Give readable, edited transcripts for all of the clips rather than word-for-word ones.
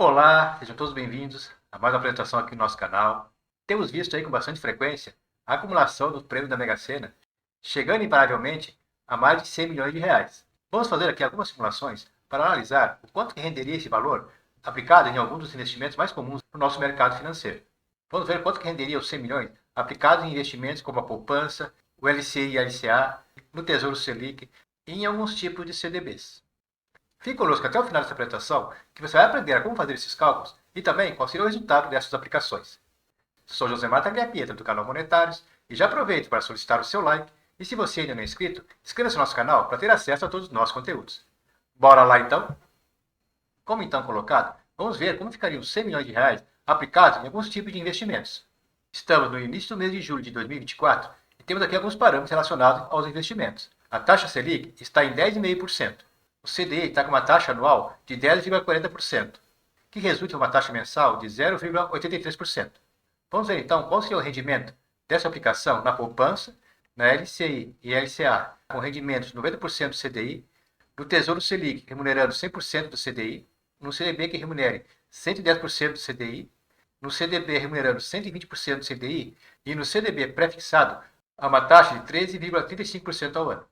Olá, sejam todos bem-vindos a mais uma apresentação aqui no nosso canal. Temos visto aí com bastante frequência a acumulação dos prêmios da Mega Sena, chegando imparavelmente a mais de 100 milhões de reais. Vamos fazer aqui algumas simulações para analisar o quanto que renderia esse valor aplicado em alguns dos investimentos mais comuns no nosso mercado financeiro. Vamos ver quanto que renderia os 100 milhões aplicados em investimentos como a poupança, o LCI e LCA, no Tesouro Selic e em alguns tipos de CDBs. Fique conosco até o final dessa apresentação, que você vai aprender a como fazer esses cálculos e também qual seria o resultado dessas aplicações. Sou José Marta Pietra, do canal Monetários, e já aproveito para solicitar o seu like, e se você ainda não é inscrito, inscreva-se no nosso canal para ter acesso a todos os nossos conteúdos. Bora lá então? Como então colocado, vamos ver como ficariam os 100 milhões de reais aplicados em alguns tipos de investimentos. Estamos no início do mês de julho de 2024 e temos aqui alguns parâmetros relacionados aos investimentos. A taxa Selic está em 10,5%. O CDI está com uma taxa anual de 10,40%, que resulta em uma taxa mensal de 0,83%. Vamos ver então qual seria o rendimento dessa aplicação na poupança, na LCI e LCA, com rendimentos de 90% do CDI, no Tesouro Selic, remunerando 100% do CDI, no CDB que remunere 110% do CDI, no CDB remunerando 120% do CDI e no CDB pré-fixado a uma taxa de 13,35% ao ano.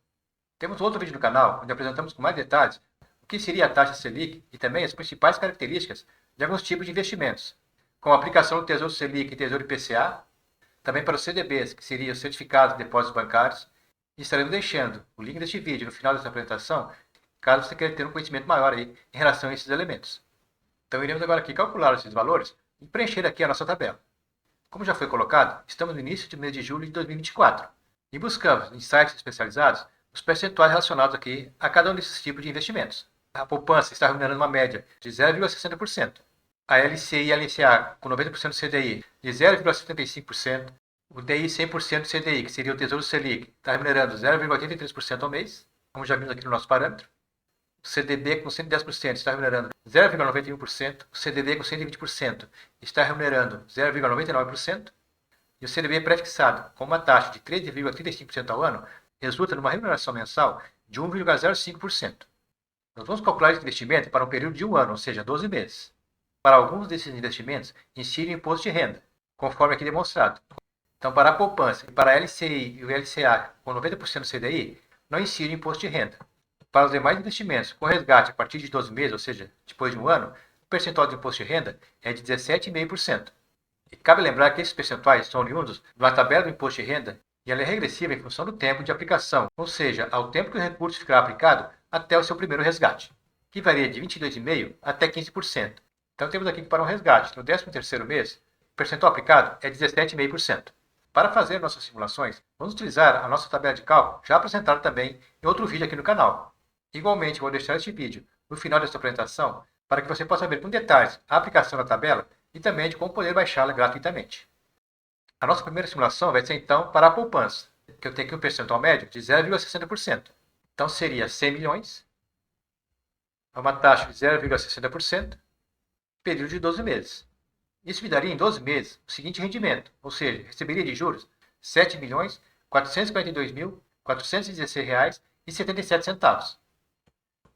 Temos outro vídeo no canal onde apresentamos com mais detalhes o que seria a taxa Selic e também as principais características de alguns tipos de investimentos, com a aplicação do Tesouro Selic e Tesouro IPCA, também para os CDBs, que seriam os certificados de depósitos bancários, e estaremos deixando o link deste vídeo no final dessa apresentação, caso você queira ter um conhecimento maior aí em relação a esses elementos. Então iremos agora aqui calcular esses valores e preencher aqui a nossa tabela. Como já foi colocado, estamos no início do mês de julho de 2024 e buscamos em sites especializados os percentuais relacionados aqui a cada um desses tipos de investimentos. A poupança está remunerando uma média de 0,60%. A LCI e a LCA com 90% do CDI de 0,75%. O DI 100% do CDI, que seria o Tesouro Selic, está remunerando 0,83% ao mês, como já vimos aqui no nosso parâmetro. O CDB com 110% está remunerando 0,91%. O CDB com 120% está remunerando 0,99%. E o CDB pré-fixado, com uma taxa de 13,35% ao ano, resulta numa remuneração mensal de 1,05%. Nós vamos calcular esse investimento para um período de um ano, ou seja, 12 meses. Para alguns desses investimentos, incidem o imposto de renda, conforme aqui demonstrado. Então, para a poupança e para a LCI e o LCA com 90% do CDI, não incide o imposto de renda. Para os demais investimentos com resgate a partir de 12 meses, ou seja, depois de um ano, o percentual de imposto de renda é de 17,5%. E cabe lembrar que esses percentuais são oriundos da tabela do imposto de renda e ela é regressiva em função do tempo de aplicação, ou seja, ao tempo que o recurso ficará aplicado até o seu primeiro resgate, que varia de 22,5% até 15%. Então temos aqui que para um resgate no 13º mês, o percentual aplicado é 17,5%. Para fazer nossas simulações, vamos utilizar a nossa tabela de cálculo, já apresentada também em outro vídeo aqui no canal. Igualmente, vou deixar este vídeo no final desta apresentação para que você possa ver com detalhes a aplicação da tabela e também de como poder baixá-la gratuitamente. A nossa primeira simulação vai ser então para a poupança, que eu tenho aqui um percentual médio de 0,60%. Então seria 100 milhões, a uma taxa de 0,60%, período de 12 meses. Isso me daria em 12 meses o seguinte rendimento, ou seja, receberia de juros R$ 7.442.416,77.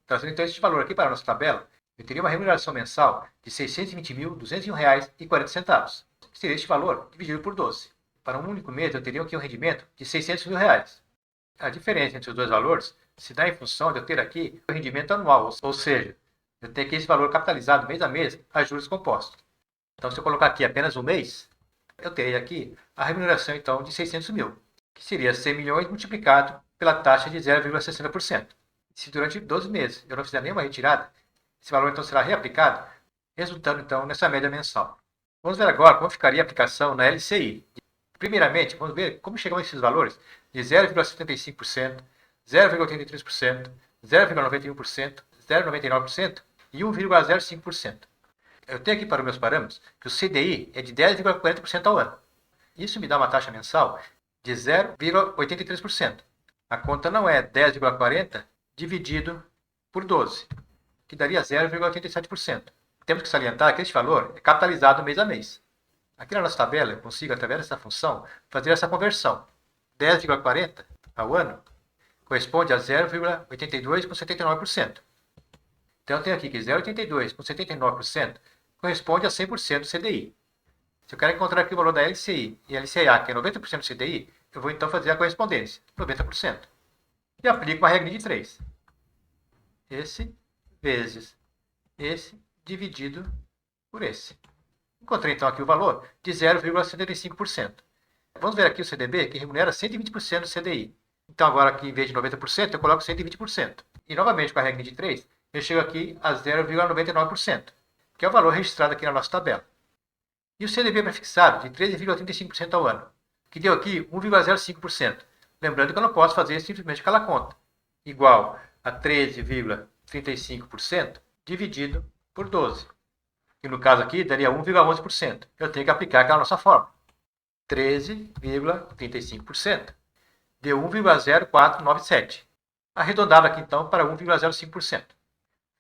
Trazendo então este valor aqui para a nossa tabela, eu teria uma remuneração mensal de R$ 620.201,40, que seria este valor dividido por 12. Para um único mês, eu teria aqui um rendimento de R$ 600 mil. A diferença entre os dois valores se dá em função de eu ter aqui o rendimento anual, ou seja, eu tenho aqui esse valor capitalizado mês a mês a juros compostos. Então, se eu colocar aqui apenas um mês, eu terei aqui a remuneração então de 600 mil, que seria 100 milhões multiplicado pela taxa de 0,60%. Se durante 12 meses eu não fizer nenhuma retirada, esse valor então será reaplicado, resultando então nessa média mensal. Vamos ver agora como ficaria a aplicação na LCI. Primeiramente, vamos ver como chegam esses valores de 0,75%, 0,83%, 0,91%, 0,99% e 1,05%. Eu tenho aqui para os meus parâmetros que o CDI é de 10,40% ao ano. Isso me dá uma taxa mensal de 0,83%. A conta não é 10,40 dividido por 12, que daria 0,87%. Temos que salientar que este valor é capitalizado mês a mês. Aqui na nossa tabela, eu consigo, através dessa função, fazer essa conversão. 10,40 ao ano corresponde a 0,82,79%. Então, eu tenho aqui que 0,82 com 79% corresponde a 100% do CDI. Se eu quero encontrar aqui o valor da LCI e LCA, que é 90% do CDI, eu vou então fazer a correspondência, 90%. E aplico uma regra de 3. Esse vezes esse dividido por esse. Encontrei então aqui o valor de 0,75%. Vamos ver aqui o CDB, que remunera 120% do CDI. Então agora aqui, em vez de 90%, eu coloco 120%. E novamente com a regra de 3, eu chego aqui a 0,99%, que é o valor registrado aqui na nossa tabela. E o CDB prefixado de 13,35% ao ano, que deu aqui 1,05%. Lembrando que eu não posso fazer simplesmente aquela conta. Igual a 13,35% dividido por 12. E no caso aqui daria 1,11%. Eu tenho que aplicar aquela nossa fórmula. 13,35% deu 1,0497. Arredondado aqui então para 1,05%.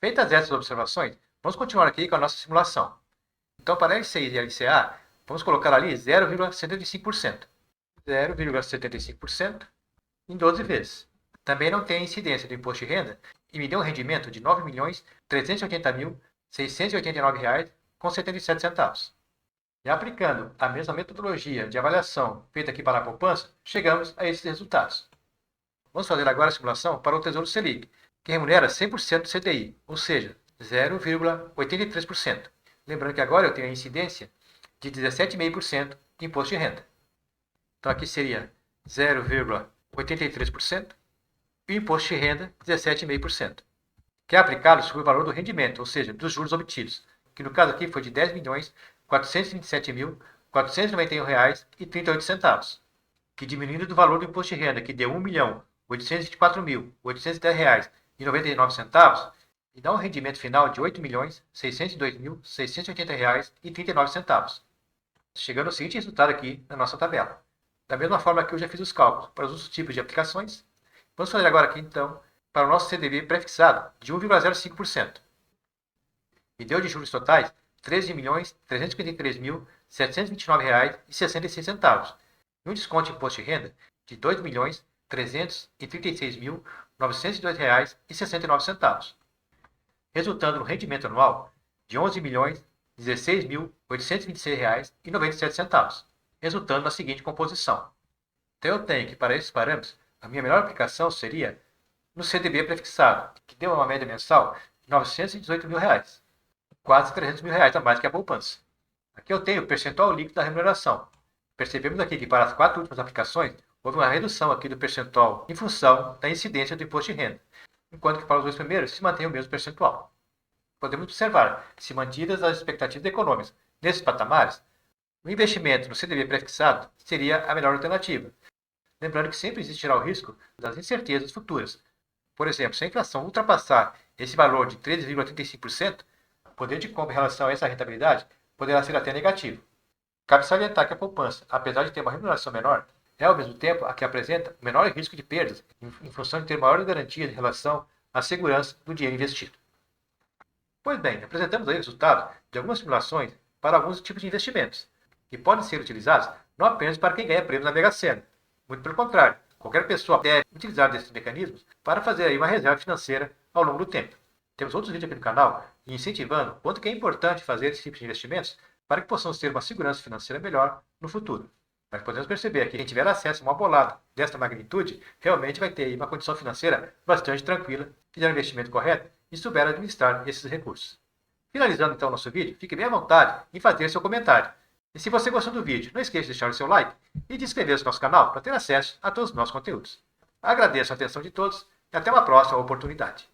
Feitas essas observações, vamos continuar aqui com a nossa simulação. Então, para LCI e LCA, vamos colocar ali 0,75%. 0,75% em 12 vezes. Também não tem incidência do imposto de renda e me deu um rendimento de R$ 9.380.689,77. E aplicando a mesma metodologia de avaliação feita aqui para a poupança, chegamos a esses resultados. Vamos fazer agora a simulação para o Tesouro Selic, que remunera 100% do CDI, ou seja, 0,83%. Lembrando que agora eu tenho a incidência de 17,5% de imposto de renda. Então aqui seria 0,83% e o imposto de renda 17,5%, que é aplicado sobre o valor do rendimento, ou seja, dos juros obtidos, que no caso aqui foi de R$ 10.427.491,38, que diminuindo do valor do imposto de renda, que deu R$ 1.824.810,99, e dá um rendimento final de R$ 8.602.680,39, chegando ao seguinte resultado aqui na nossa tabela. Da mesma forma que eu já fiz os cálculos para os outros tipos de aplicações, vamos fazer agora aqui então para o nosso CDB prefixado de 1,05%. E deu de juros totais R$ 13.353.729,66 e um desconto de imposto de renda de R$ 2.336.902,69, resultando no rendimento anual de R$ 11.016.826,97, resultando na seguinte composição. Então eu tenho que, para esses parâmetros, a minha melhor aplicação seria no CDB prefixado, que deu uma média mensal de R$ 918.000, quase R$ 300.000 a mais que a poupança. Aqui eu tenho o percentual líquido da remuneração. Percebemos aqui que para as 4 últimas aplicações, houve uma redução aqui do percentual em função da incidência do imposto de renda, enquanto que para os 2 primeiros se mantém o mesmo percentual. Podemos observar que, se mantidas as expectativas econômicas nesses patamares, o investimento no CDB prefixado seria a melhor alternativa. Lembrando que sempre existirá o risco das incertezas futuras. Por exemplo, se a inflação ultrapassar esse valor de 13,35%, o poder de compra em relação a essa rentabilidade poderá ser até negativo. Cabe salientar que a poupança, apesar de ter uma remuneração menor, é ao mesmo tempo a que apresenta o menor risco de perdas em função de ter maiores garantias em relação à segurança do dinheiro investido. Pois bem, apresentamos aí o resultado de algumas simulações para alguns tipos de investimentos, que podem ser utilizados não apenas para quem ganha prêmios na Mega Sena. Muito pelo contrário, qualquer pessoa deve utilizar desses mecanismos para fazer aí uma reserva financeira ao longo do tempo. Temos outros vídeos aqui no canal incentivando o quanto que é importante fazer esse tipo de investimentos para que possamos ter uma segurança financeira melhor no futuro. Mas podemos perceber que quem tiver acesso a uma bolada desta magnitude realmente vai ter aí uma condição financeira bastante tranquila, fizer o investimento correto e souber administrar esses recursos. Finalizando então o nosso vídeo, fique bem à vontade em fazer seu comentário. E se você gostou do vídeo, não esqueça de deixar o seu like e de inscrever-se no nosso canal para ter acesso a todos os nossos conteúdos. Agradeço a atenção de todos e até uma próxima oportunidade.